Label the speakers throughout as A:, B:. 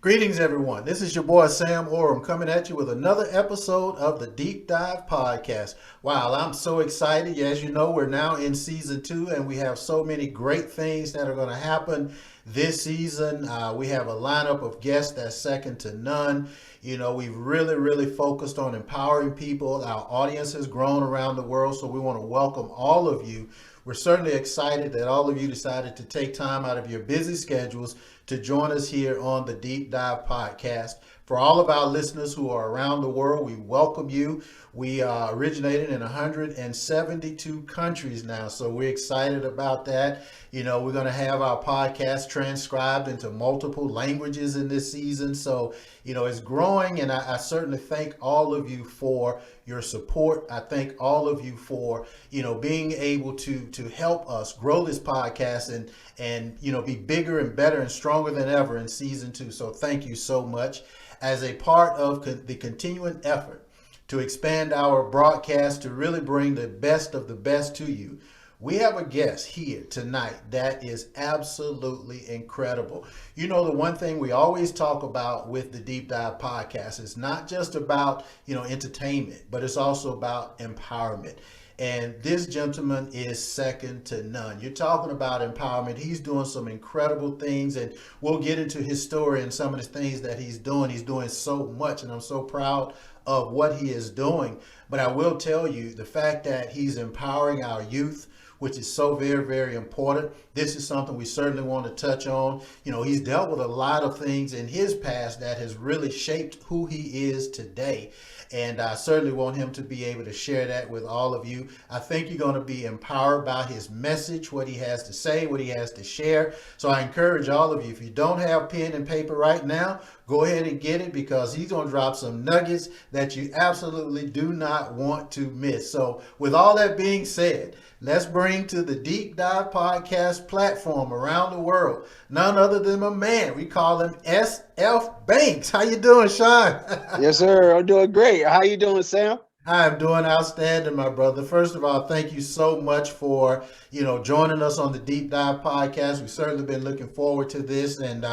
A: Greetings, everyone. This is your boy Sam Oram coming at you with another episode of the Deep Dive Podcast. Wow, I'm so excited. As you know, we're now in season 2, and we have so many great things that are going to happen this season. We have a lineup of guests that's second to none. We've really focused on empowering people. Our audience has grown around the world, so we want to welcome all of you. We're certainly excited that all of you decided to take time out of your busy schedules to join us here on the Deep Dive Podcast. For all of our listeners who are around the world, we welcome you. We originated in 172 countries now, so we're excited about that. We're going to have our podcast transcribed into multiple languages in this season. So, it's growing, and I certainly thank all of you for your support. I thank all of you for, being able to help us grow this podcast and be bigger and better and stronger than ever in season 2. So thank you so much. As a part of the continuing effort to expand our broadcast to really bring the best of the best to you, we have a guest here tonight that is absolutely incredible. The one thing we always talk about with the Deep Dive Podcast is not just about, entertainment, but it's also about empowerment. And this gentleman is second to none. You're talking about empowerment. He's doing some incredible things, and we'll get into his story and some of the things that he's doing. He's doing so much, and I'm so proud of what he is doing. But I will tell you, the fact that he's empowering our youth, which is so very important. This is something we certainly want to touch on. He's dealt with a lot of things in his past that has really shaped who he is today. And I certainly want him to be able to share that with all of you. I think you're going to be empowered by his message, what he has to say, what he has to share. So I encourage all of you, if you don't have pen and paper right now, go ahead and get it, because he's going to drop some nuggets that you absolutely do not want to miss. So with all that being said, let's bring to the Deep Dive Podcast platform around the world none other than my man. We call him SF Banks. How you doing, Shaun?
B: Yes, sir. I'm doing great. How you doing, Sam?
A: I'm doing outstanding, my brother. First of all, thank you so much for, joining us on the Deep Dive Podcast. We've certainly been looking forward to this, and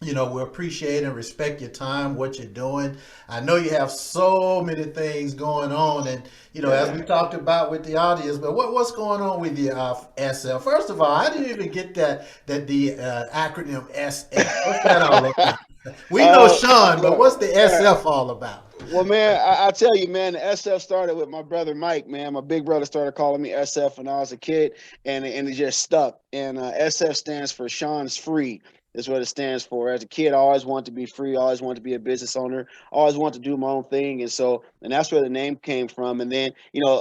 A: we appreciate and respect your time, what you're doing. I know you have so many things going on, and as we talked about with the audience, but what's going on with the SF? First of all, I didn't even get that the acronym SF. What's that all about? We know Shaun, but what's the SF all about?
B: Well, man, I tell you, man, the SF started with my brother Mike, man. My big brother started calling me SF when I was a kid, and it just stuck. And SF stands for Shaun's Free. Is what it stands for. As a kid, I always wanted to be free. I always wanted to be a business owner. I always wanted to do my own thing. And that's where the name came from. And then,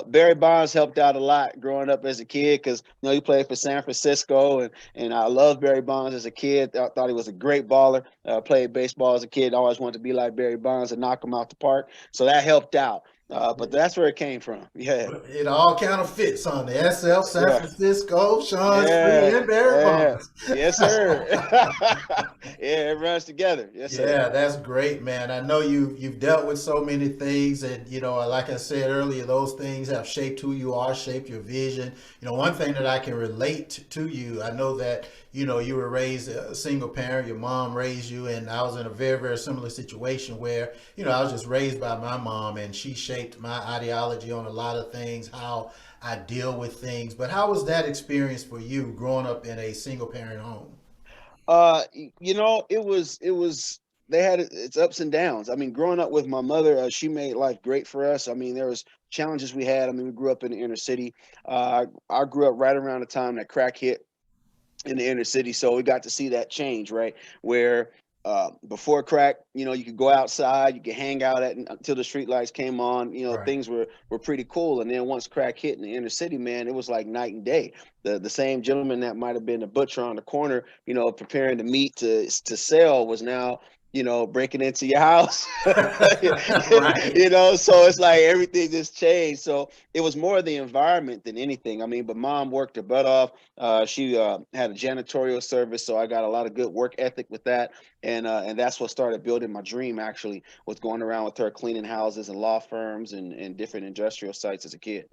B: Barry Bonds helped out a lot growing up as a kid, because, he played for San Francisco, and I loved Barry Bonds as a kid. I thought he was a great baller. Played baseball as a kid. I always wanted to be like Barry Bonds and knock him out the park. So that helped out. But that's where it came from. Yeah.
A: It all kind of fits on the SF, San
B: Yeah.
A: Francisco, Shaun's Free,
B: Yeah.
A: and Barry
B: Yeah.
A: Bonds.
B: Yes, sir. Yeah, it runs together. Yes, sir.
A: Yeah, that's great, man. I know you've dealt with so many things, and like I said earlier, those things have shaped who you are, shaped your vision. One thing that I can relate to you, I know that you were raised a single parent. Your mom raised you, and I was in a very similar situation where I was just raised by my mom, and she shaped my ideology on a lot of things, how I deal with things. But how was that experience for you growing up in a single parent home?
B: It was they had its ups and downs. I mean, growing up with my mother, she made life great for us. I mean, there was challenges we had. I mean, we grew up in the inner city. I grew up right around the time that crack hit in the inner city, so we got to see that change, right? Where before crack, you could go outside, you could hang out until the street lights came on.
A: Right.
B: Things were pretty cool. And then once crack hit in the inner city, man, it was like night and day. The same gentleman that might have been the butcher on the corner, preparing the meat to sell, was now breaking into your house.
A: Right.
B: So it's like everything just changed. So it was more the environment than anything. I mean, but mom worked her butt off. She had a janitorial service, so I got a lot of good work ethic with that. And that's what started building my dream, actually, was going around with her cleaning houses and law firms and different industrial sites as a kid.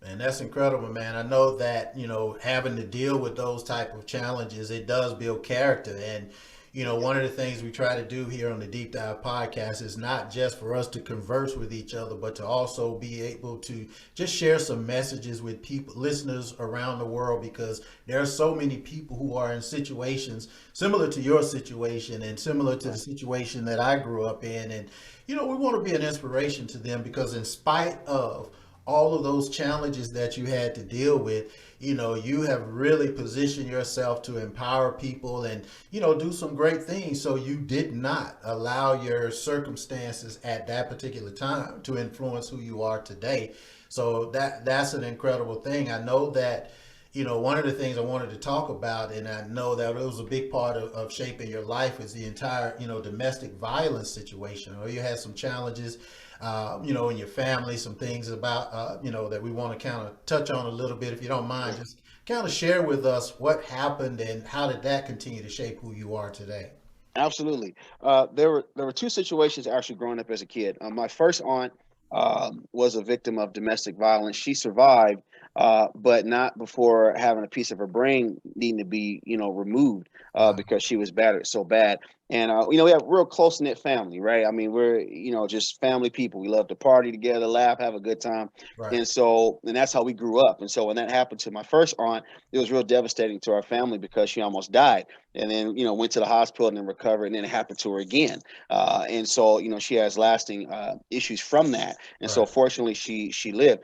A: Man, that's incredible, man. I know that, having to deal with those type of challenges, it does build character. And, one of the things we try to do here on the Deep Dive podcast is not just for us to converse with each other, but to also be able to just share some messages with people, listeners around the world, because there are so many people who are in situations similar to your situation and similar to the
B: Right.
A: situation that I grew up in. And, we want to be an inspiration to them because, in spite of all of those challenges that you had to deal with, you have really positioned yourself to empower people and, do some great things. So you did not allow your circumstances at that particular time to influence who you are today. So that's an incredible thing. I know that, one of the things I wanted to talk about, and I know that it was a big part of shaping your life, is the entire, domestic violence situation. Or you had some challenges, in your family, some things about, that we want to kind of touch on a little bit, if you don't mind. Just kind of share with us what happened and how did that continue to shape who you are today.
B: Absolutely. There were two situations actually growing up as a kid. My first aunt was a victim of domestic violence. She survived, but not before having a piece of her brain needing to be, removed
A: Wow.
B: because she was battered so bad. And we have a real close knit family, right? I mean, we're just family people. We love to party together, laugh, have a good time,
A: Right.
B: and that's how we grew up. And so when that happened to my first aunt, it was real devastating to our family because she almost died and then went to the hospital and then recovered, and then it happened to her again, and so she has lasting issues from that, and so
A: Right.
B: fortunately she lived.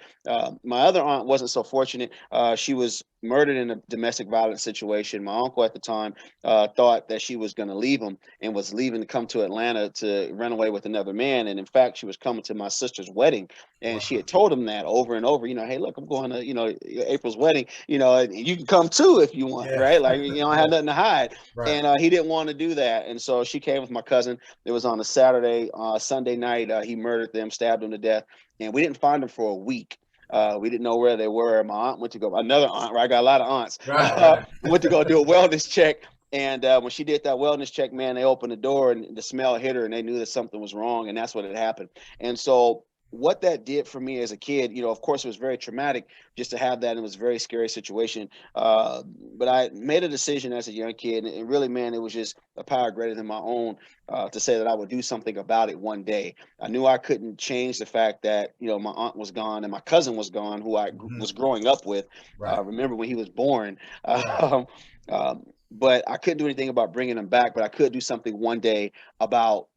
B: My other aunt wasn't so fortunate. She was murdered in a domestic violence situation. My uncle at the time thought that she was going to leave him and was leaving to come to Atlanta to run away with another man, and in fact she was coming to my sister's wedding, and she
A: Wow.
B: had told him that over and over, hey, look, I'm going to April's wedding, and you can come too if you want,
A: Yeah.
B: right? Like, I
A: Yeah.
B: had nothing to hide.
A: Right.
B: And he didn't want to do that, and so she came with my cousin. It was on a Saturday. Sunday night, he murdered them, stabbed them to death, and we didn't find them for a week. We didn't know where they were. My aunt went to go. Another aunt, right? I got a lot of aunts.
A: Right.
B: Went to go do a wellness check, and when she did that wellness check, man, they opened the door and the smell hit her, and they knew that something was wrong, and that's what had happened. And so what that did for me as a kid, of course, it was very traumatic just to have that. And it was a very scary situation. But I made a decision as a young kid, and really, man, it was just a power greater than my own to say that I would do something about it one day. I knew I couldn't change the fact that my aunt was gone and my cousin was gone, who I
A: Hmm.
B: was growing up with.
A: Right.
B: Remember when he was born?
A: Right.
B: Um, but I couldn't do anything about bringing him back. But I could do something one day about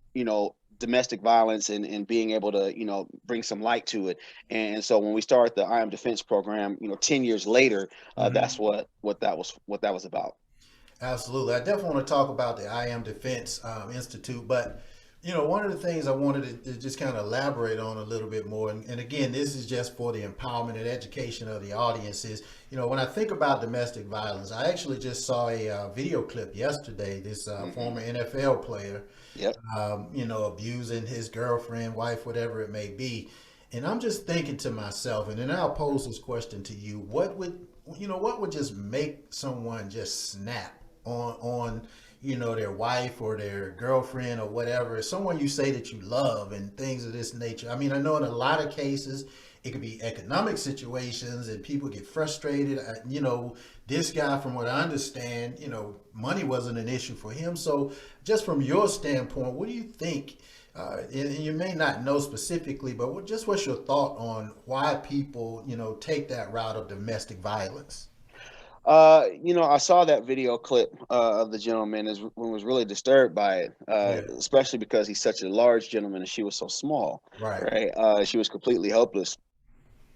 B: domestic violence and being able to bring some light to it. And so when we started the I Am Defense program, 10 years later, that's
A: Hmm.
B: what that was about.
A: Absolutely. I definitely want to talk about the I Am Defense Institute, but one of the things I wanted to just kind of elaborate on a little bit more, and again, this is just for the empowerment and education of the audience, is, when I think about domestic violence, I actually just saw a video clip yesterday. This
B: Hmm.
A: former NFL player,
B: Yep.
A: abusing his girlfriend, wife, whatever it may be. And I'm just thinking to myself, and then I'll pose this question to you: what would just make someone just snap on their wife or their girlfriend or whatever, someone you say that you love and things of this nature? I mean, I know in a lot of cases it could be economic situations and people get frustrated. This guy, from what I understand, money wasn't an issue for him. So just from your standpoint, what do you think, and you may not know specifically, but what's your thought on why people take that route of domestic violence?
B: I saw that video clip of the gentleman and was really disturbed by it,
A: Yeah.
B: especially because he's such a large gentleman and she was so small,
A: Right.
B: right? She was completely helpless.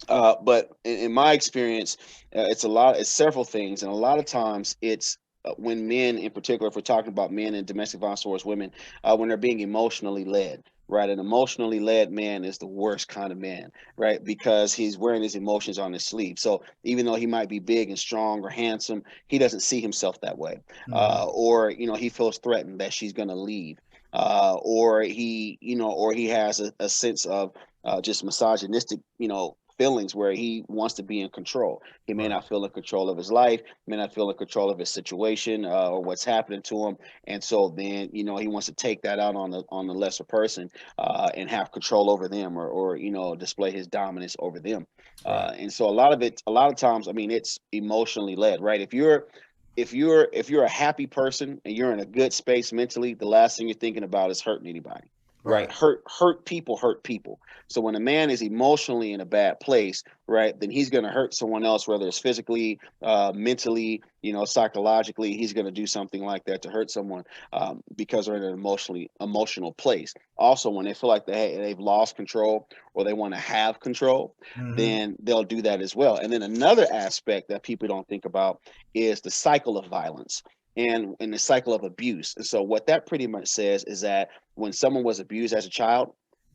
B: But in my experience, it's several things, and a lot of times it's when men, in particular, if we're talking about men in domestic violence towards women, when they're being emotionally led. Right, an emotionally led man is the worst kind of man, right? Because he's wearing his emotions on his sleeve. So even though he might be big and strong or handsome, he doesn't see himself that way,
A: Hmm.
B: or he feels threatened that she's going to leave, or he has a sense of just misogynistic, feelings where he wants to be in control. He may
A: Right.
B: not feel in control of his life, may not feel in control of his situation or what's happening to him, and so then he wants to take that out on the lesser person and have control over them, or display his dominance over them.
A: Right.
B: And so a lot of times, I mean, it's emotionally led, right? If you're if you're a happy person and you're in a good space mentally, the last thing you're thinking about is hurting anybody, right?
A: Right.
B: Hurt people. So when a man is emotionally in a bad place, right, then he's going to hurt someone else, whether it's physically, mentally, psychologically. He's going to do something like that to hurt someone, because they're in an emotional place. Also, when they feel like they've lost control or they want to have control,
A: Hmm.
B: then they'll do that as well. And then another aspect that people don't think about is the cycle of violence and the cycle of abuse. And so what that pretty much says is that when someone was abused as a child,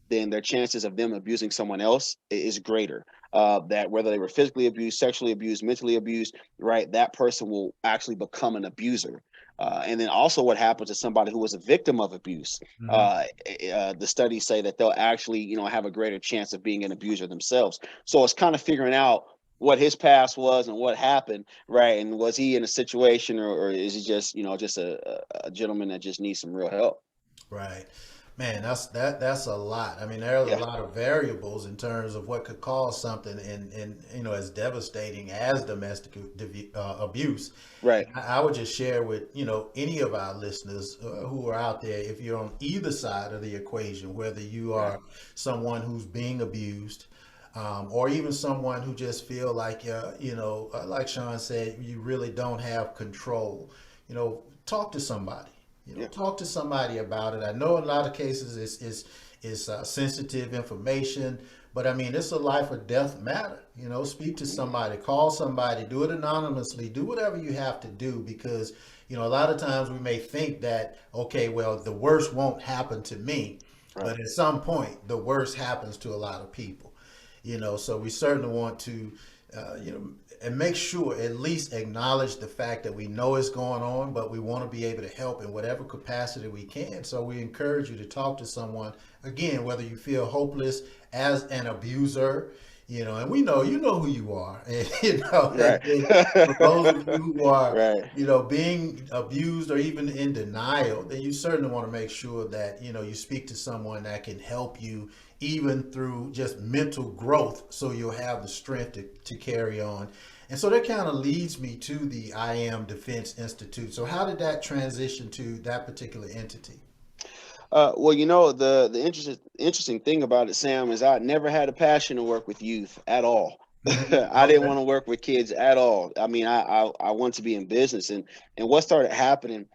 B: then their chances of them abusing someone else is greater. That whether they were physically abused, sexually abused, mentally abused, right, that person will actually become an abuser. And then also what happens to somebody who was a victim of abuse.
A: Hmm.
B: The studies say that they'll actually, have a greater chance of being an abuser themselves. So it's kind of figuring out what his past was and what happened, right? And was he in a situation, or is he just, just a gentleman that just needs some real help?
A: Right. Man, that's a lot. I mean, there's a
B: Yeah,
A: lot of variables in terms of what could cause something as devastating as domestic abuse.
B: right,
A: I would just share with, any of our listeners who are out there, if you're on either side of the equation, whether you
B: right,
A: are someone who's being abused, or even someone who just feel like, like Shaun said, you really don't have control, talk to somebody.
B: yeah,
A: Talk to somebody about it. I know in a lot of cases it's sensitive information, but I mean it's a life or death matter. Speak to
B: mhm,
A: somebody, call somebody, do it anonymously, do whatever you have to do because a lot of times we may think that okay, well the worst won't happen to me,
B: right,
A: but at some point the worst happens to a lot of people. So we certainly want to, and make sure at least acknowledge the fact that we know it's going on, but we want to be able to help in whatever capacity we can. So we encourage you to talk to someone again, whether you feel hopeless as an abuser, and we know you know who you are, and
B: right,
A: and for those of you who are,
B: right,
A: being abused or even in denial, then you certainly want to make sure that you speak to someone that can help you even through just mental growth so you'll have the strength to carry on. And so that kind of leads me to the I Am Defense Institute. So how did that transition to that particular entity?
B: well, the interesting thing about it, Sam, is I never had a passion to work with youth at all.
A: Hmm.
B: I didn't
A: Okay.
B: want to work with kids at all. I mean, I want to be in business, and what started happening,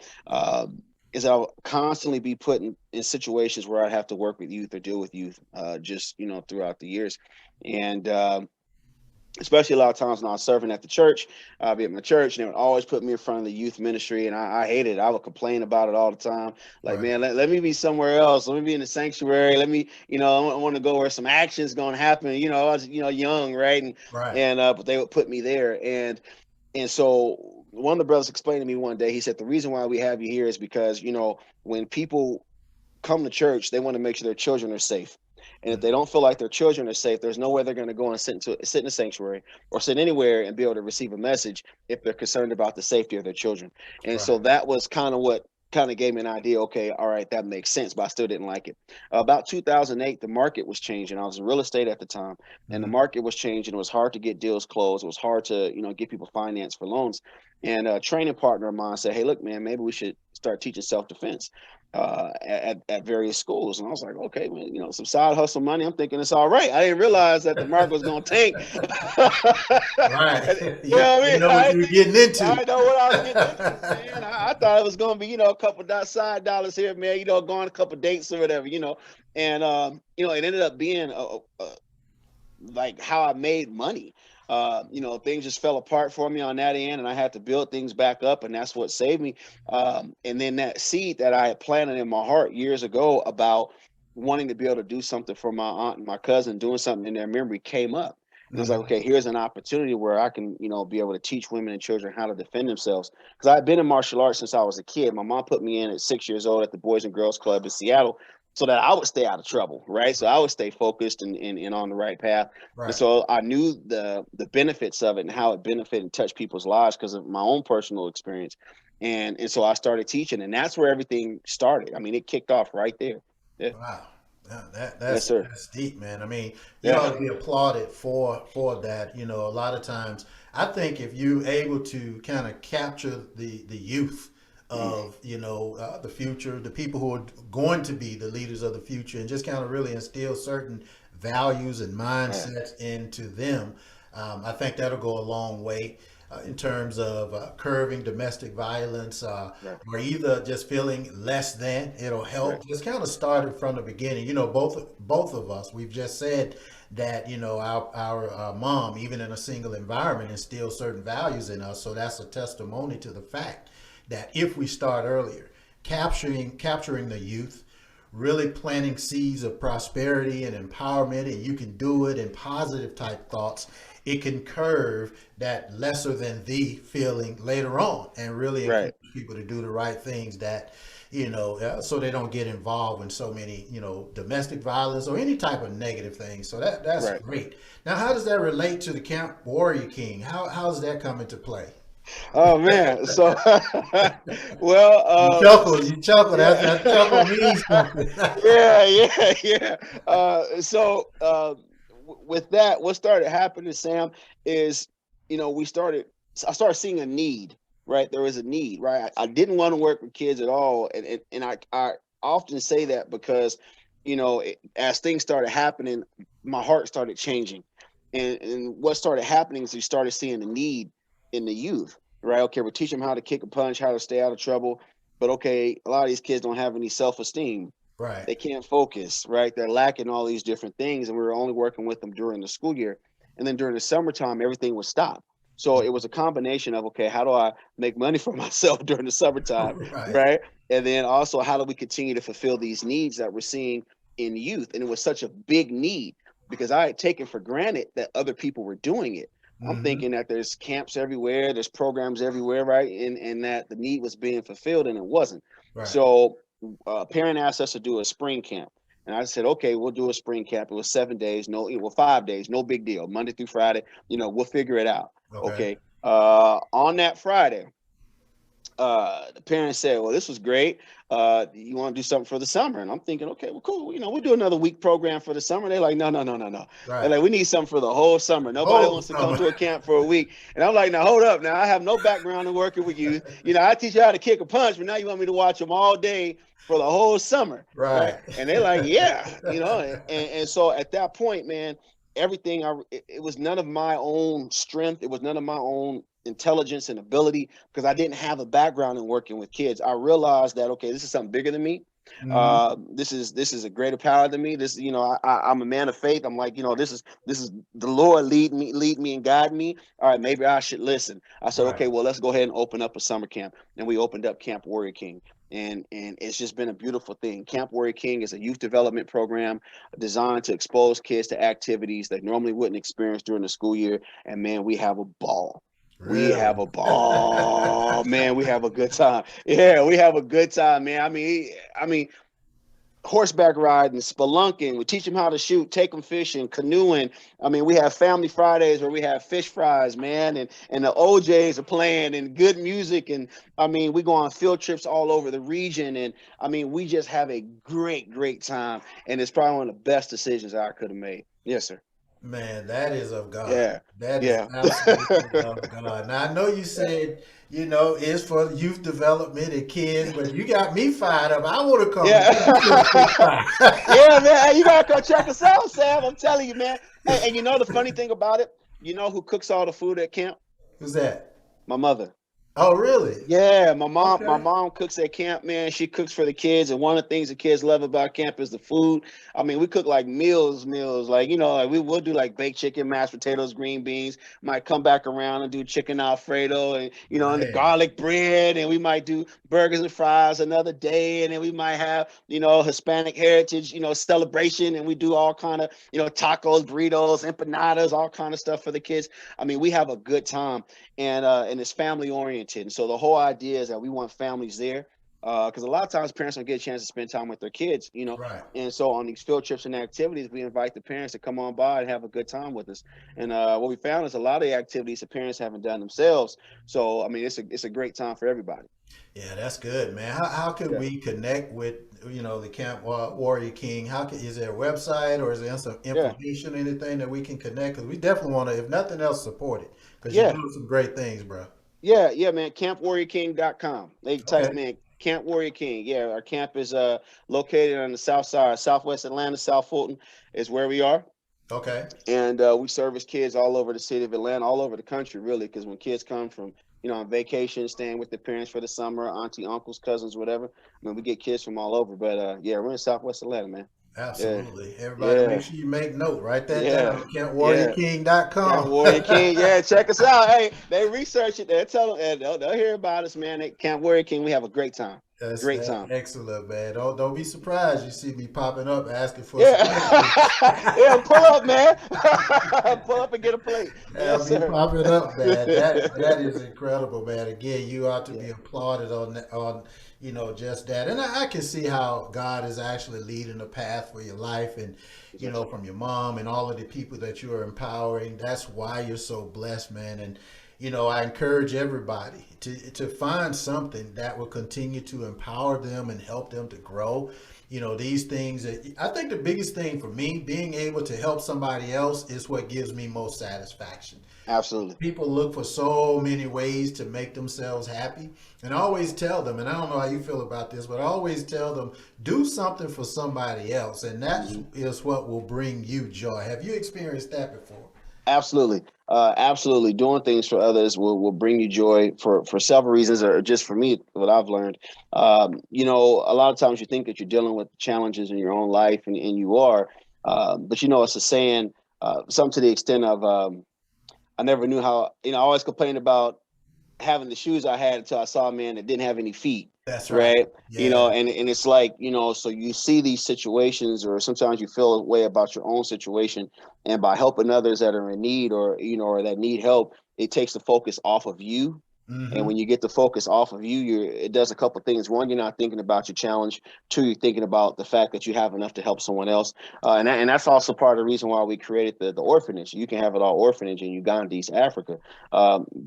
B: is I'll constantly be put in situations where I'd have to work with youth or deal with youth, just throughout the years, and especially a lot of times when I was serving at the church, I'd be at my church and they would always put me in front of the youth ministry. And I hated it. I would complain about it all the time. Like,
A: Right.
B: man, let me be somewhere else. Let me be in the sanctuary. Let me, I want to go where some action's going to happen. I was, young, right?
A: Right.
B: But they would put me there. And so one of the brothers explained to me one day, he said, the reason why we have you here is because, when people come to church, they want to make sure their children are safe. And if they
A: Mhm.
B: don't feel like their children are safe, there's no way they're going to go and sit in a sanctuary or sit anywhere and be able to receive a message if they're concerned about the safety of their children. And so
A: Right.
B: that was kind of what kind of gave me an idea. Okay, all right, that makes sense, but I still didn't like it. About 2008, the market was changing. I was in real estate at the time, and the
A: Mhm.
B: market was changing. It was hard to get deals closed. It was hard to get people finance for loans. And a training partner of mine said, "Hey, look, man, maybe we should start teaching self defense." At various schools. And I was like, okay, man, some side hustle money. I'm thinking it's all right. I didn't realize that the market was going to tank.
A: Right.
B: You
A: You
B: know what I
A: didn't
B: mean?
A: know what you were getting into.
B: I know what I was getting into, man. I thought it was going to be, a couple of side dollars here, man, going a couple dates or whatever. And, it ended up being like how I made money. Things just fell apart for me on that end, and I had to build things back up, and that's what saved me. And then that seed that I had planted in my heart years ago about wanting to be able to do something for my aunt and my cousin, doing something in their memory, came up. And I was like,
A: Mhm.
B: okay, here's an opportunity where I can, be able to teach women and children how to defend themselves. Because I've been in martial arts since I was a kid. My mom put me in at 6 years old at the Boys and Girls Club in Seattle so that I would stay out of trouble, right? So I would stay focused and on the right path. And
A: Right.
B: so I knew the benefits of it and how it benefited and touched people's lives because of my own personal experience. And so I started teaching, and that's where everything started. I mean, it kicked off right there. Yeah.
A: Wow. That
B: Yes, sir.
A: that's deep, man. I mean, you
B: Yeah.
A: ought to be applauded for that. You know, a lot of times, I think if you're able to kind of capture the youth
B: Mm,
A: of the future, the people who are going to be the leaders of the future, and just kind of really instill certain values and
B: yeah.
A: mindsets into them, I think that'll go a long way. In terms of curbing domestic violence,
B: Right.
A: or either just feeling less than, it'll
B: Right.
A: help. Just kind of started from the beginning. You know, both of us. We've just said that our mom, even in a single environment, instills certain values in us. So that's a testimony to the fact that if we start earlier, capturing the youth, really planting seeds of prosperity and empowerment, and you can do it in positive type thoughts, it can curve that lesser than thee feeling later on and really encourage
B: Right.
A: people to do the right things that, so they don't get involved in so many, domestic violence or any type of negative things. So that's
B: Right.
A: great. Now, how does that relate to the Camp Warrior King? How's that come into play?
B: Oh man. So, well,
A: You chuckle.
B: yeah,
A: That chuckle means something.
B: yeah, yeah, yeah. With that, what started happening, Sam, is I started seeing a need. Right, there was a need. Right, I didn't want to work with kids at all, and I often say that because as things started happening, my heart started changing, and what started happening is we started seeing the need in the youth. Right, okay, we're teaching them how to kick a punch, how to stay out of trouble, but okay, a lot of these kids don't have any self-esteem.
A: Right.
B: They can't focus, right? They're lacking all these different things, and we were only working with them during the school year. And then during the summertime, everything was stopped. So it was a combination of, okay, how do I make money for myself during the summertime,
A: Right.
B: right? And then also, how do we continue to fulfill these needs that we're seeing in youth? And it was such a big need because I had taken for granted that other people were doing it. I'm
A: Hmm.
B: thinking that there's camps everywhere, there's programs everywhere, right? And that the need was being fulfilled, and it wasn't.
A: Right.
B: So a parent asked us to do a spring camp. And I said, okay, we'll do a spring camp. It was 7 days, no, 5 days, no big deal. Monday through Friday, we'll figure it out.
A: Okay.
B: Okay. On that Friday, the parents said, well, this was great. You want to do something for the summer? And I'm thinking, okay, well, cool. We'll do another week program for the summer. They're like, no, no, no, no, no. They're
A: Right.
B: like, we need something for the whole summer. Nobody
A: Oh,
B: wants to come
A: summer.
B: to a camp for a week. And I'm like, now hold up. Now I have no background in working with youth. I teach you how to kick a punch, but now you want me to watch them all day for the whole summer, right?
A: Right.
B: And they're like, yeah, and so at that point, man, everything it was none of my own strength. It was none of my own intelligence and ability because I didn't have a background in working with kids. I realized that okay, this is something bigger than me.
A: Hmm.
B: This is a greater power than me. This, I'm a man of faith. I'm like, this is the Lord lead me and guide me. All right, maybe I should listen. I said,
A: Right.
B: okay, well, let's go ahead and open up a summer camp, and we opened up Camp Warrior King. And it's just been a beautiful thing. Camp Warrior King is a youth development program designed to expose kids to activities they normally wouldn't experience during the school year. And man, we have a ball. We
A: Really.
B: have a ball, man. We have a good time. Yeah, we have a good time, man. I mean, horseback riding, spelunking. We teach them how to shoot, take them fishing, canoeing. I mean, we have family Fridays where we have fish fries, man, and the OJs are playing and good music. And I mean, we go on field trips all over the region. And I mean, we just have a great, great time. And it's probably one of the best decisions I could have made. Yes, sir.
A: Man, that is of God.
B: Yeah.
A: That is
B: Yeah.
A: absolutely of God. Now I know you said, it's for youth development and kids, but you got me fired up. I want to come and
B: Yeah.
A: get this fish fry.
B: Yeah, man. Hey, you gotta come check us out, Sam. I'm telling you, man. Hey, and the funny thing about it, you know who cooks all the food at camp?
A: Who's that?
B: My mother.
A: Oh, really?
B: Yeah, my
A: Okay.
B: mom cooks at camp, man. She cooks for the kids, and one of the things the kids love about camp is the food. I mean, we cook like meals, like like we will do like baked chicken, mashed potatoes, green beans. Might come back around and do chicken Alfredo, and the
A: Man.
B: garlic bread, and we might do burgers and fries another day, and then we might have Hispanic heritage, celebration, and we do all kind of tacos, burritos, empanadas, all kind of stuff for the kids. I mean, we have a good time and it's family oriented. And so the whole idea is that we want families there because a lot of times parents don't get a chance to spend time with their kids.
A: Right.
B: And so on these field trips and activities, we invite the parents to come on by and have a good time with us. And what we found is a lot of the activities the parents haven't done themselves. So I mean, it's a great time for everybody.
A: Yeah, that's good, man. How could
B: Yeah,
A: we connect with the Camp Warrior King? Is there a website or is there some
B: yeah,
A: information, anything that we can connect? Because we definitely want to, if nothing else, support it because you're
B: yeah,
A: doing some great things, bro.
B: yeah, man. CampWarriorKing.com. They type
A: Okay.
B: in Camp Warrior King. Yeah, our camp is located on the south side, Southwest Atlanta. South Fulton is where we are.
A: Okay.
B: And we service kids all over the city of Atlanta, all over the country, really. Because when kids come from, on vacation, staying with their parents for the summer, auntie, uncles, cousins, whatever. I mean, we get kids from all over. But yeah, we're in Southwest Atlanta, man. Yeah,
A: Absolutely. Everybody, make
B: yeah,
A: sure you make note. Write that
B: yeah,
A: down.
B: yeah. Camp
A: CampWarriorKing.com.
B: Warrior King, yeah, check us out. Hey, they research it. They tell them, and they'll hear about us, man. At Camp Warrior King, we have a great time. Great
A: That's
B: time.
A: excellent, man. Don't be surprised you see me popping up asking for some
B: Yeah,
A: questions.
B: yeah. Pull up, man. Pull up and get a plate.
A: I'll
B: Yes,
A: be
B: sir.
A: popping up, man. That is incredible, man. Again, you ought to
B: Yeah.
A: be applauded on just that. And I can see how God is actually leading the path for your life, and
B: Yes, sir.
A: from your mom and all of the people that you are empowering. That's why you're so blessed, man. And I encourage everybody to find something that will continue to empower them and help them to grow. These things that I think the biggest thing for me, being able to help somebody else, is what gives me most satisfaction.
B: Absolutely.
A: People look for so many ways to make themselves happy. And I always tell them, and I don't know how you feel about this, but I always tell them, do something for somebody else. And that
B: Mm-hmm.
A: is what will bring you joy. Have you experienced that before?
B: Absolutely. Absolutely. Doing things for others will bring you joy for several reasons, or just for me, what I've learned. A lot of times you think that you're dealing with challenges in your own life, and you are. But it's a saying, something to the extent of, I never knew how, I always complained about having the shoes I had until I saw a man that didn't have any feet,
A: That's right.
B: right?
A: Yeah.
B: And it's like, so you see these situations, or sometimes you feel a way about your own situation, and by helping others that are in need, or that need help, it takes the focus off of you. And
A: Mm-hmm.
B: when you get the focus off of you, it does a couple of things. One, you're not thinking about your challenge. Two, you're thinking about the fact that you have enough to help someone else. And that's also part of the reason why we created the orphanage. You can have it all orphanage in Uganda, East Africa,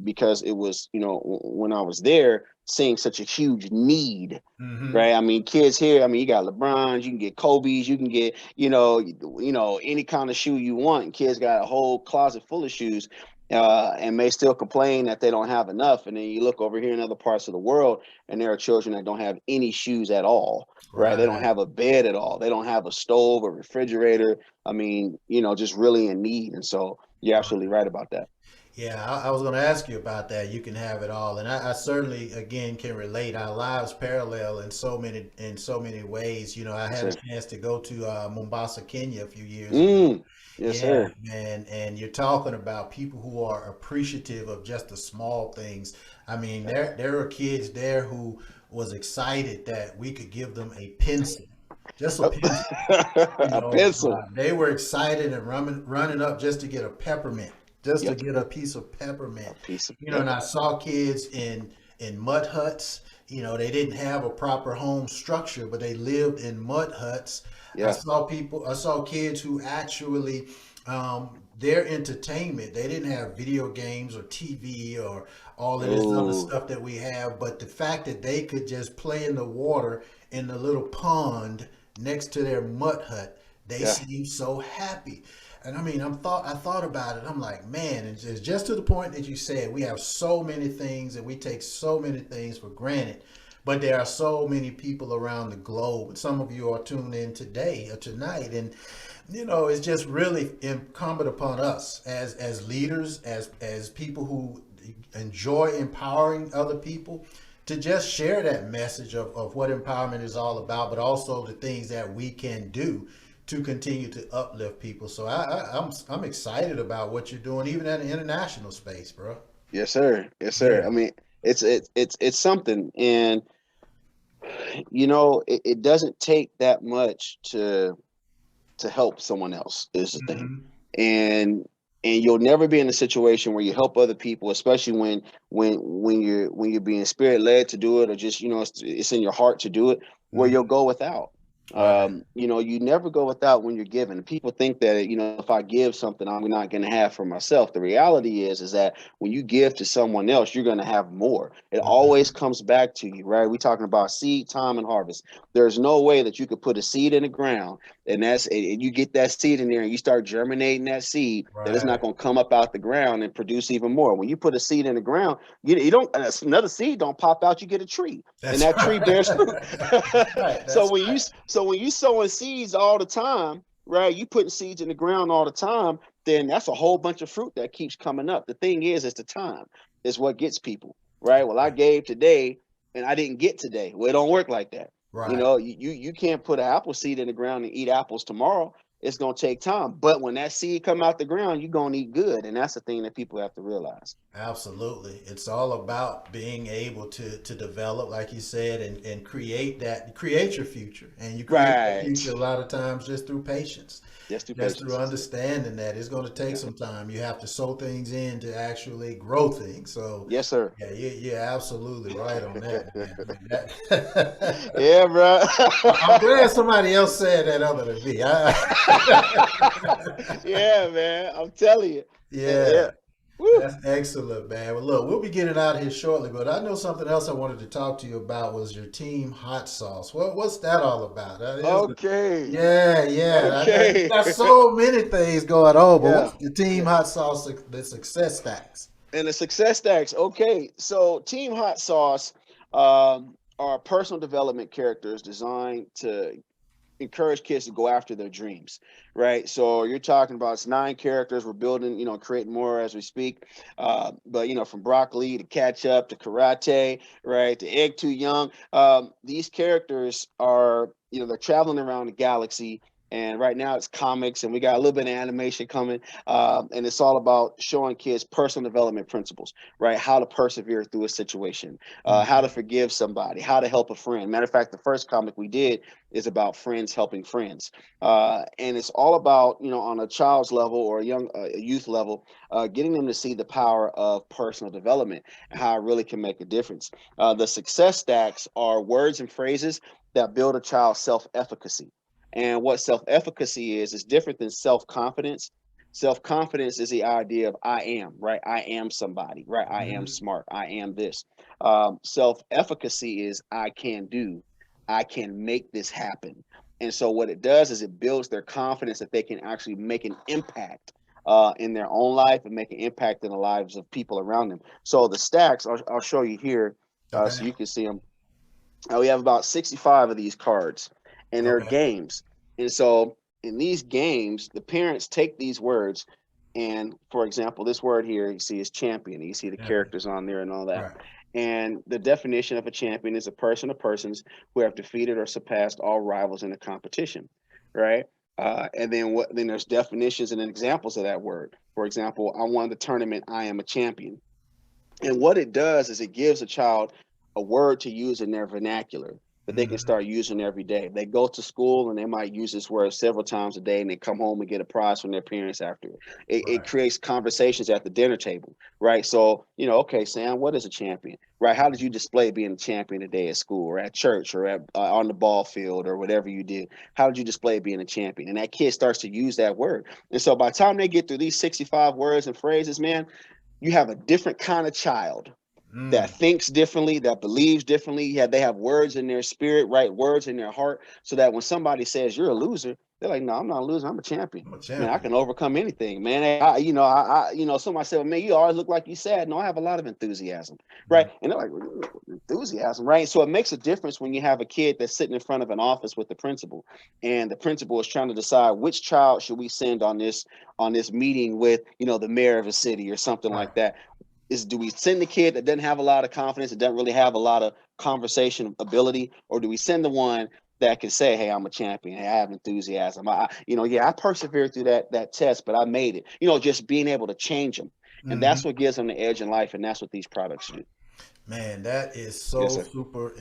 B: because it was, when I was there, seeing such a huge need.
A: Mm-hmm.
B: Right. I mean, kids here. I mean, you got LeBrons, you can get Kobe's, you can get, any kind of shoe you want. Kids got a whole closet full of shoes, and may still complain that they don't have enough. And then you look over here in other parts of the world, and there are children that don't have any shoes at all. Right. They don't
A: Right.
B: have a bed at all. They don't have a stove, a refrigerator. I mean, just really in need. And so you're absolutely right about that.
A: Yeah, I was going to ask you about that. You can have it all, and I certainly, again, can relate. Our lives parallel in so many ways. I
B: Yes,
A: had a
B: sir.
A: chance to go to Mombasa, Kenya, a few years ago.
B: Yes,
A: Yeah,
B: sir.
A: man, and you're talking about people who are appreciative of just the small things. I mean,
B: Yeah.
A: there are kids there who was excited that we could give them a pencil, just a pencil.
B: A pencil.
A: They were excited and running up just to get a peppermint, just to
B: Yep.
A: get a piece of peppermint.
B: A piece of,
A: And
B: yep.
A: I saw kids in mud huts. They didn't have a proper home structure, but they lived in mud huts.
B: Yeah.
A: I saw kids who actually, their entertainment, they didn't have video games or TV or all of this other
B: Oh,
A: stuff that we have, but the fact that they could just play in the water in the little pond next to their mud hut, they
B: yeah.
A: seemed so happy. And I mean, I thought about it. I'm like, man, it's just to the point that you said we have so many things and we take so many things for granted. But there are so many people around the globe. Some of you are tuned in today or tonight, and it's just really incumbent upon us as leaders, as people who enjoy empowering other people, to just share that message of what empowerment is all about, but also the things that we can do to continue to uplift people. So I'm excited about what you're doing, even at an international space, bro.
B: Yes, sir. Yes, sir.
A: Yeah.
B: I mean, it's something, and it doesn't take that much to help someone else is the thing.
A: Hmm.
B: And you'll never be in a situation where you help other people, especially when you're being spirit led to do it, or just it's in your heart to do it, where
A: Hmm.
B: you'll go without.
A: Right.
B: You never go without when you're giving. People think that, if I give something, I'm not going to have for myself. The reality is that when you give to someone else, you're going to have more. It always
A: Mhm.
B: comes back to you, right? We're talking about seed, time, and harvest. There's no way that you could put a seed in the ground and you get that seed in there and you start germinating that seed, that it's not
A: Right.
B: going to come up out the ground and produce even more. When you put a seed in the ground, you don't another seed don't pop out. You get a tree, and
A: That's
B: that tree
A: right.
B: bears fruit.
A: That's right.
B: so
A: That's
B: when you
A: right.
B: so when you sowing seeds all the time, right? You putting seeds in the ground all the time, then that's a whole bunch of fruit that keeps coming up. The thing is the time is what gets people, right? Well, I gave today and I didn't get today. Well, it don't work like that.
A: Right.
B: You can't put an apple seed in the ground and eat apples tomorrow. It's gonna take time. But when that seed come out the ground, you're gonna eat good. And that's the thing that people have to realize.
A: Absolutely. It's all about being able to develop, like you said, and create your future. And you create that future
B: Right.
A: a lot of times just through patience,
B: Just through
A: just through
B: patience.
A: understanding that it's going to take
B: Yeah.
A: some time. You have to sow things in to actually grow things. So,
B: Yes, sir.
A: yeah, you're absolutely right on that, man. I mean, that
B: Yeah, bro.
A: I'm glad somebody else said that other than me.
B: Yeah, man. I'm telling you.
A: Yeah.
B: Yeah. Woo.
A: That's excellent, man. Well, look, we'll be getting out of here shortly, but I know something else I wanted to talk to you about was your team hot sauce. What's that all about? That is,
B: Okay.
A: yeah, yeah. You
B: Okay.
A: got so many things going on, but
B: Yeah.
A: what's the team
B: Yeah.
A: hot sauce? The success stacks.
B: And the success stacks. Okay. So Team Hot Sauce are personal development characters designed to encourage kids to go after their dreams, right? So you're talking about it's 9 characters. We're building, creating more as we speak. But from broccoli to ketchup to karate, right? To egg too young. These characters are, they're traveling around the galaxy. And right now it's comics, and we got a little bit of animation coming. And it's all about showing kids personal development principles, right? How to persevere through a situation, how to
A: Mhm.
B: forgive somebody, how to help a friend. Matter of fact, the first comic we did is about friends helping friends, and it's all about on a child's level or a youth level, getting them to see the power of personal development and how it really can make a difference. The success stacks are words and phrases that build a child's self-efficacy, and what self-efficacy is different than self-confidence. Self-confidence is the idea of I am, right? I am somebody, right? I am
A: Mhm.
B: smart, I am this. Self-efficacy is I can do, I can make this happen. And so what it does is it builds their confidence that they can actually make an impact in their own life and make an impact in the lives of people around them. So the stacks, I'll show you here so
A: Okay.
B: you can see them. We have about 65 of these cards, and they're
A: Okay.
B: games. And so in these games, the parents take these words, and for example, this word here you see is champion. You see the
A: Champion.
B: characters on there and all that.
A: Right.
B: And the definition of a champion is a person or persons who have defeated or surpassed all rivals in a competition, right? And then then there's definitions and examples of that word. For example, I won the tournament. I am a champion. And what it does is it gives a child a word to use in their vernacular that they can
A: Mhm.
B: start using every day. They go to school and they might use this word several times a day, and they come home and get a prize from their parents after it. It
A: Right.
B: creates conversations at the dinner table, right? So, okay, Sam, what is a champion, right? How did you display being a champion today at school or at church or on the ball field or whatever you did? How did you display being a champion? And that kid starts to use that word. And so by the time they get through these 65 words and phrases, man, you have a different kind of child that
A: Mm.
B: thinks differently, that believes differently. Yeah, they have words in their spirit, right? Words in their heart, so that when somebody says you're a loser, they're like, no, I'm not a loser. I'm a champion.
A: I'm a
B: Man, I
A: champion.
B: can overcome anything, man. Somebody said, well, man, you always look like you sad. No, I have a lot of enthusiasm, right?
A: Mm.
B: And they're like, enthusiasm, right? So it makes a difference when you have a kid that's sitting in front of an office with the principal, and the principal is trying to decide which child should we send on this meeting with, the mayor of a city or something
A: Right.
B: like that. Is do we send the kid that doesn't have a lot of confidence, that doesn't really have a lot of conversation ability, or do we send the one that can say, hey, I'm a champion, hey, I have enthusiasm, yeah, I persevered through that test, but I made it, just being able to change them. And that's
A: Mhm.
B: what gives them the edge in life, and that's what these products do.
A: Man, that is
B: Yes,
A: so
B: sir.
A: super.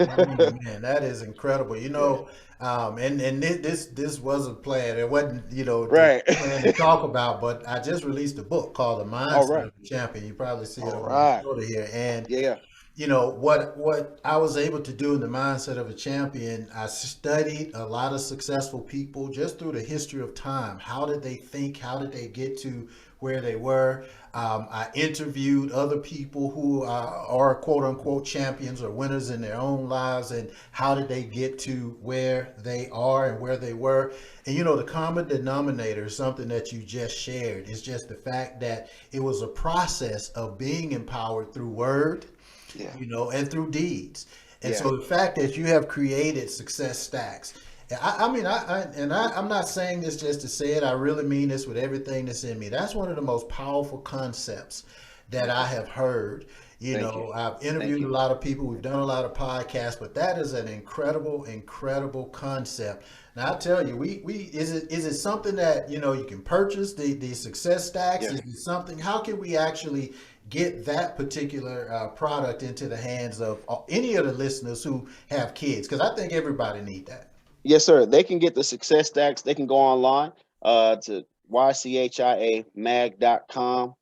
A: I mean, man, that is incredible.
B: Yeah.
A: And this wasn't planned. It wasn't, the
B: Right.
A: plan to talk about. But I just released a book called The
B: All
A: Mindset
B: right.
A: of a Champion. You probably see it
B: All
A: on my
B: right.
A: shoulder here. And
B: Yeah.
A: What I was able to do in the mindset of a champion, I studied a lot of successful people just through the history of time. How did they think? How did they get to where they were? I interviewed other people who are quote unquote champions or winners in their own lives, and how did they get to where they are and where they were. And the common denominator is something that you just shared. Is just the fact that it was a process of being empowered through word,
B: Yeah.
A: and through deeds. And
B: Yeah.
A: so the fact that you have created success stacks, I mean, I'm not saying this just to say it. I really mean this with everything that's in me. That's one of the most powerful concepts that
B: Thank
A: I
B: you.
A: have heard.
B: Thank you.
A: I've
B: Thank
A: interviewed a
B: you.
A: lot of people. We've done a lot of podcasts, but that is an incredible, incredible concept. Now I tell you, we is it something that you can purchase the success stacks?
B: Yeah.
A: Is it something? How can we actually get that particular product into the hands of any of the listeners who have kids? Because I think everybody need that.
B: Yes, sir. They can get the success stacks. They can go online to ychiamag.com/,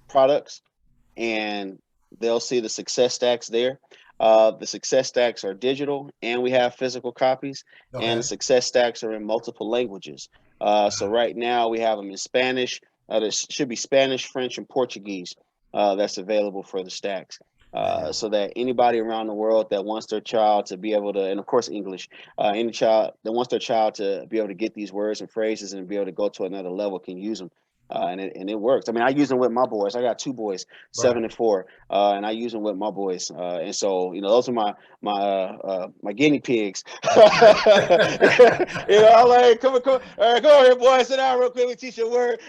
B: products, and they'll see the success stacks there. The success stacks are digital, and we have physical copies, and the
A: Okay.
B: success stacks are in multiple languages. So right now we have them in Spanish. There should be Spanish, French, and Portuguese that's available for the stacks.
A: Man.
B: So that anybody around the world that wants their child to be able to, and of course English, any child that wants their child to be able to get these words and phrases and be able to go to another level can use them. And it works. I mean, I use them with my boys. I got two boys,
A: Right.
B: 7 and 4, and I use them with my boys. And so, those are my guinea pigs. I'm like, come on, come on, all right, go over here, boy, sit down real quick. We teach you a word.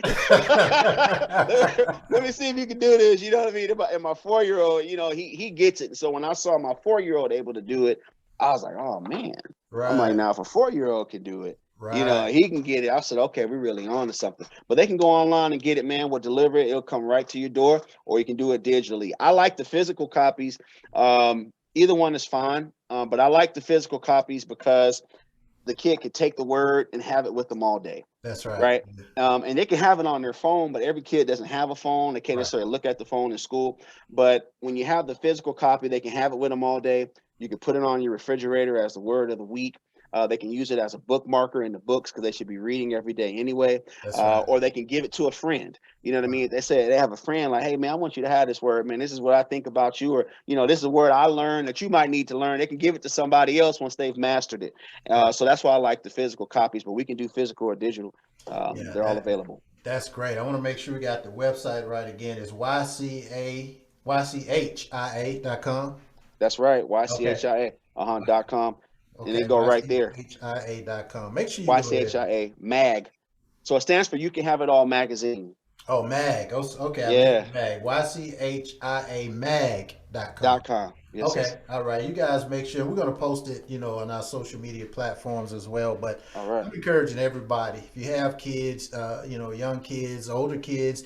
B: Let me see if you can do this. You know what I mean? And my 4-year-old, he gets it. So when I saw my 4-year-old able to do it, I was like, oh man. I'm like,
A: Right.
B: now if a 4-year-old can do it,
A: Right.
B: he can get it. I said, okay, we're really on to something. But they can go online and get it, man. We'll deliver it. It'll come right to your door, or you can do it digitally. I like the physical copies. Either one is fine. But I like the physical copies because the kid could take the word and have it with them all day,
A: That's right.
B: right? And they can have it on their phone, but every kid doesn't have a phone. They can't
A: Right.
B: necessarily look at the phone in school. But when you have the physical copy, they can have it with them all day. You can put it on your refrigerator as the word of the week. They can use it as a bookmarker in the books because they should be reading every day anyway.
A: That's right.
B: Or they can give it to a friend. You know what I
A: Right.
B: mean? They say they have a friend like, hey man, I want you to have this word, man. This is what I think about you, or this is a word I learned that you might need to learn. They can give it to somebody else once they've mastered it.
A: Right.
B: So that's why I like the physical copies, but we can do physical or digital.
A: Yeah.
B: They're all available.
A: That's great. I want to make sure we got the website right again. It's ychia.com.
B: That's right.
A: Okay.
B: YCHIA .com. And they
A: Okay.
B: go right there.
A: ychia.com. Make sure you go ahead.
B: YCHIA mag. So it stands for You Can Have It All magazine.
A: Oh, MAG. Okay, I made
B: Yeah.
A: it MAG. YCHIA mag.com.
B: .com. Yes, yes.
A: Okay, all right. You guys make sure we're going to post it, on our social media platforms as well. But
B: All right.
A: I'm encouraging everybody, if you have kids, young kids, older kids.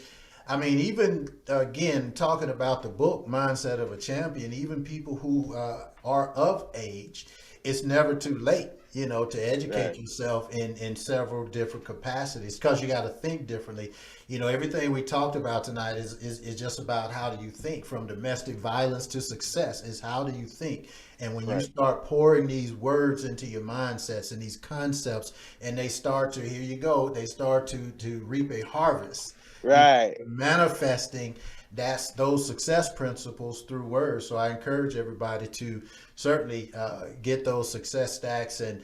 A: I mean, even again, talking about the book, Mindset of a Champion, even people who are of age, it's never too late, to educate
B: Right.
A: yourself in several different capacities because you got to think differently. Everything we talked about tonight is just about how do you think, from domestic violence to success is how do you think. And when you
B: Right.
A: start pouring these words into your mindsets and these concepts, and they start to, here you go, they start to reap a harvest,
B: Right.
A: manifesting that's those success principles through words. So I encourage everybody to certainly get those success stacks and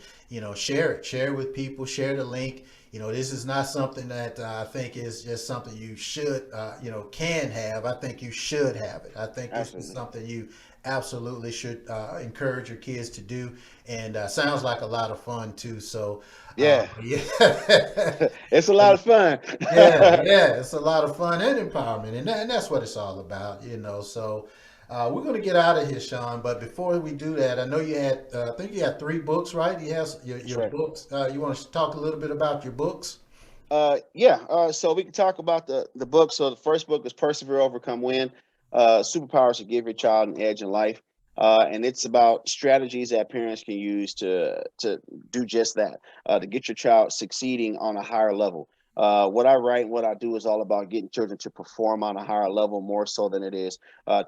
A: share it with people, share the link. This is not something that I think is just something you should can have. I think you should have it. I think this is
B: Absolutely.
A: something you absolutely should encourage your kids to do, and sounds like a lot of fun too. So
B: Yeah.
A: yeah.
B: It's a lot of fun.
A: Yeah, yeah, it's a lot of fun and empowerment, and that's what it's all about. So we're going to get out of here, Shaun. But before we do that, I know you had, I think you had 3 books, right? You have
B: That's
A: your
B: right.
A: books. You want to talk a little bit about your books?
B: Yeah. So we can talk about the book. So the first book is Persevere, Overcome, Win. Superpowers to give your child an edge in life. And it's about strategies that parents can use to do just that, to get your child succeeding on a higher level. What I write and what I do is all about getting children to perform on a higher level, more so than it is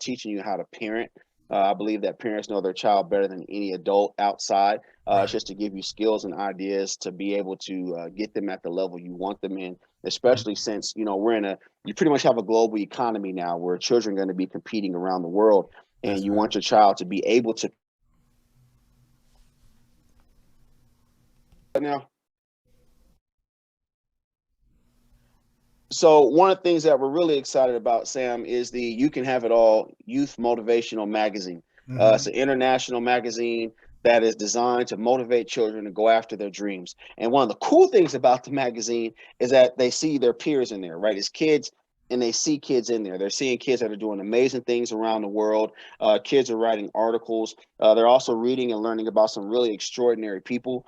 B: teaching you how to parent. I believe that parents know their child better than any adult outside. It's
A: Right.
B: just to give you skills and ideas to be able to get them at the level you want them in,
A: Mhm.
B: especially since, you pretty much have a global economy now where children are going to be competing around the world, and
A: That's
B: you
A: right.
B: want your child to be able to now. So one of the things that we're really excited about, Sam, is the You Can Have It All Youth Motivational Magazine. It's
A: Hmm.
B: an international magazine that is designed to motivate children to go after their dreams. And one of the cool things about the magazine is that they see their peers in there, right? It's kids, and they see kids in there. They're seeing kids that are doing amazing things around the world. Kids are writing articles. They're also reading and learning about some really extraordinary people.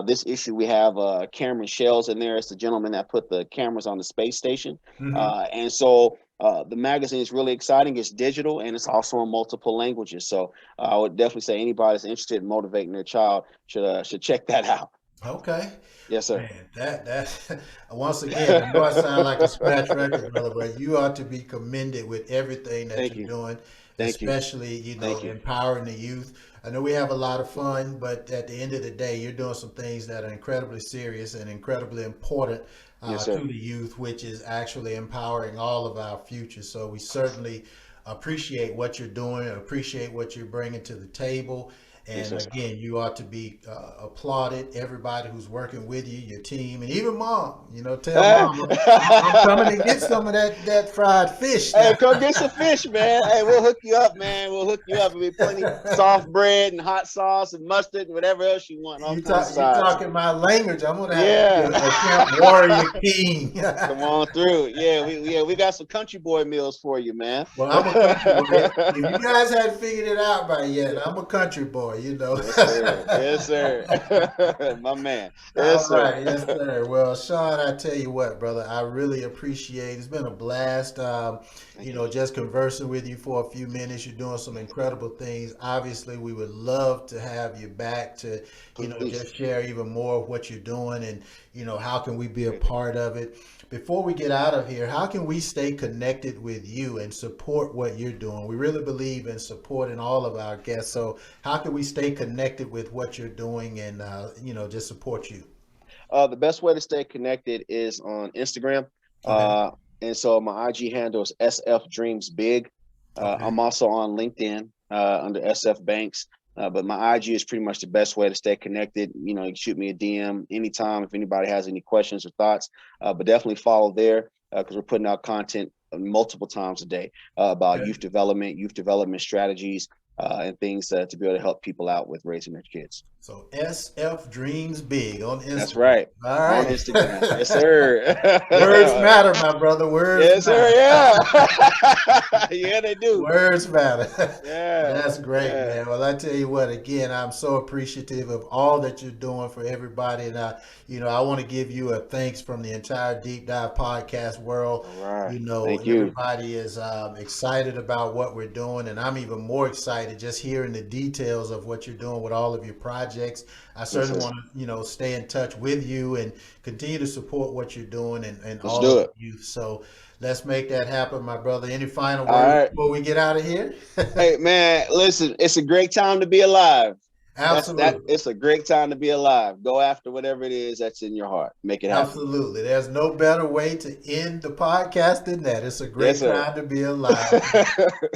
B: This issue, we have Cameron Shells in there. It's the gentleman that put the cameras on the space station.
A: Hmm.
B: And so the magazine is really exciting. It's digital, and it's also in multiple languages. So I would definitely say anybody that's interested in motivating their child should check that out.
A: Okay.
B: Yes, sir.
A: Man, that once again, I know I sound like a scratch record, brother, but you ought to be commended with everything that
B: Thank
A: you're
B: you.
A: doing,
B: Thank you.
A: especially,
B: Thank you.
A: empowering the youth. I know we have a lot of fun, but at the end of the day, you're doing some things that are incredibly serious and incredibly important
B: Yes,
A: to
B: sir.
A: the youth, which is actually empowering all of our future. So we certainly appreciate what you're doing and appreciate what you're bringing to the table.
B: Yes,
A: And
B: sir.
A: again, you ought to be applauded. Everybody who's working with you, your team, and even mom. Tell mama I'm coming to get some of that fried fish
B: Hey,
A: now.
B: come get some fish, man. Hey, we'll hook you up, man. We'll hook you up. There'll be plenty soft bread and hot sauce and mustard and whatever else you want, all kinds of
A: You
B: sides.
A: talking my language? I'm gonna have to be
B: Yeah.
A: a camp warrior king.
B: Come on through. Yeah, we got some country boy meals for you, man.
A: Well, I'm a country boy. If you guys hadn't figured it out by yet, I'm a country boy.
B: Yes, sir. Yes, sir. My man.
A: All
B: Yes, sir.
A: right, yes, sir. Well, Shaun, I tell you what, brother, I really appreciate it. It's been a blast,
B: Thank you.
A: just conversing with you for a few minutes. You're doing some incredible things. Obviously, we would love to have you back to,
B: Please.
A: just share even more of what you're doing and, how can we be a
B: Great.
A: part of it. Before we get out of here, how can we stay connected with you and support what you're doing? We really believe in supporting all of our guests. So, how can we stay connected with what you're doing and, just support you?
B: The best way to stay connected is on Instagram.
A: Okay.
B: Uh, and so my IG handle is SF Dreams Big.
A: Okay.
B: I'm also on LinkedIn under SF Banks. But my IG is pretty much the best way to stay connected. You can shoot me a DM anytime if anybody has any questions or thoughts. But definitely follow there because we're putting out content multiple times a day about
A: Okay.
B: youth development strategies, and things to be able to help people out with raising their kids.
A: So SF Dreams Big on
B: That's
A: Instagram.
B: right.
A: All
B: On
A: right.
B: Instagram. Yes, sir.
A: Words matter, my brother. Words
B: Yes, sir.
A: matter.
B: Yeah. Yeah, they do.
A: Words matter.
B: Yeah.
A: That's great,
B: Yeah.
A: man. Well, I tell you what, again, I'm so appreciative of all that you're doing for everybody. And I want to give you a thanks from the entire Deep Dive podcast world.
B: All right. Thank you.
A: Everybody is excited about what we're doing, and I'm even more excited just hearing the details of what you're doing with all of your projects. I
B: Yes,
A: certainly
B: sir.
A: want to, stay in touch with you and continue to support what you're doing and
B: Let's
A: all of
B: do
A: the
B: it.
A: youth. So let's make that happen, my brother. Any final
B: All
A: words
B: right.
A: before we get out of here?
B: Hey, man, listen, it's a great time to be alive.
A: Absolutely.
B: It's a great time to be alive. Go after whatever it is that's in your heart. Make it happen.
A: Absolutely. There's no better way to end the podcast than that. It's a
B: Yes,
A: great
B: sir.
A: time to be alive.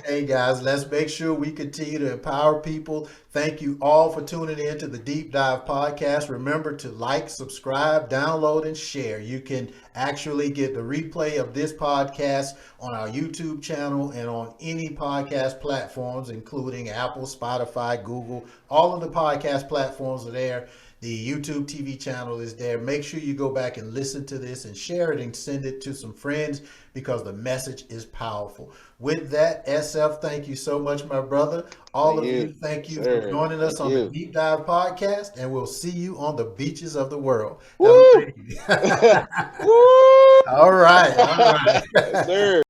A: Hey guys, let's make sure we continue to empower people. Thank you all for tuning in to the Deep Dive podcast. Remember to like, subscribe, download, and share. You can actually get the replay of this podcast on our YouTube channel and on any podcast platforms, including Apple, Spotify, Google. All of the podcast platforms are there. The YouTube TV channel is there. Make sure you go back and listen to this and share it and send it to some friends because the message is powerful. With that, SF, thank you so much, my brother. All
B: Thank
A: of
B: you,
A: you, thank you for
B: sir.
A: joining us
B: Thank
A: on the
B: you.
A: Deep Dive podcast, and we'll see you on the beaches of the world. Have a
B: Woo!
A: great day.
B: Woo!
A: All right. All right.
B: Yes, sir.